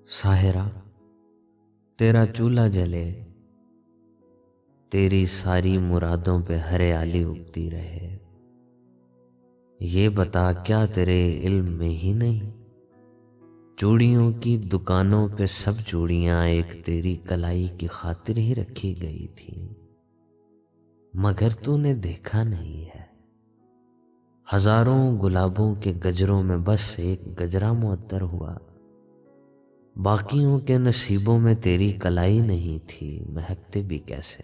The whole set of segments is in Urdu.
ساحرہ تیرا چولہا جلے، تیری ساری مرادوں پہ ہریالی اگتی رہے۔ یہ بتا کیا تیرے علم میں ہی نہیں، چوڑیوں کی دکانوں پہ سب چوڑیاں ایک تیری کلائی کی خاطر ہی رکھی گئی تھی، مگر تو نے دیکھا نہیں ہے ہزاروں گلابوں کے گجروں میں بس ایک گجرا معطر ہوا، باقیوں کے نصیبوں میں تیری کلائی نہیں تھی، مہکتے بھی کیسے؟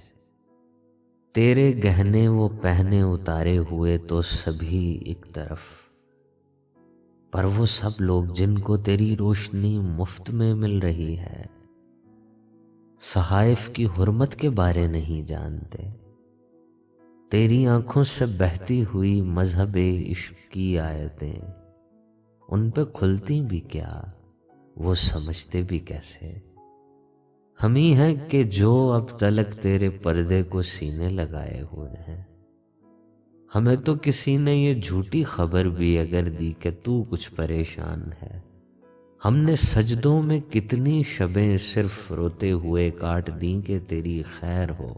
تیرے گہنے وہ پہنے اتارے ہوئے تو سبھی ایک طرف، پر وہ سب لوگ جن کو تیری روشنی مفت میں مل رہی ہے صحائف کی حرمت کے بارے نہیں جانتے۔ تیری آنکھوں سے بہتی ہوئی مذہب عشق کی آیتیں ان پہ کھلتی بھی کیا، وہ سمجھتے بھی کیسے؟ ہم ہی ہیں کہ جو اب تلک تیرے پردے کو سینے لگائے ہوئے ہیں، ہمیں تو کسی نے یہ جھوٹی خبر بھی اگر دی کہ تو کچھ پریشان ہے، ہم نے سجدوں میں کتنی شبیں صرف روتے ہوئے کاٹ دیں کہ تیری خیر ہو۔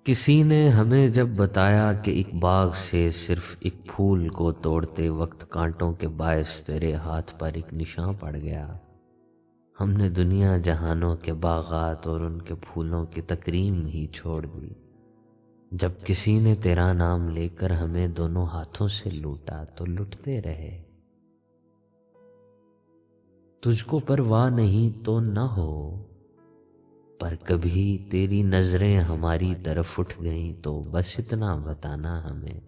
کسی نے ہمیں جب بتایا کہ ایک باغ سے صرف ایک پھول کو توڑتے وقت کانٹوں کے باعث تیرے ہاتھ پر ایک نشان پڑ گیا، ہم نے دنیا جہانوں کے باغات اور ان کے پھولوں کی تکریم ہی چھوڑ دی۔ جب کسی نے تیرا نام لے کر ہمیں دونوں ہاتھوں سے لوٹا تو لٹتے رہے۔ تجھ کو پرواہ نہیں تو نہ ہو، پر کبھی تیری نظریں ہماری طرف اٹھ گئیں تو بس اتنا بتانا ہمیں۔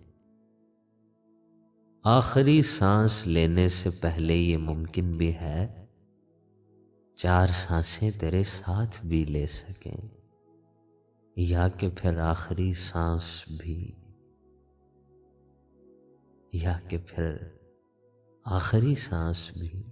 آخری سانس لینے سے پہلے یہ ممکن بھی ہے 4 سانسیں تیرے ساتھ بھی لے سکیں، یا کہ پھر آخری سانس بھی، یا کہ پھر آخری سانس بھی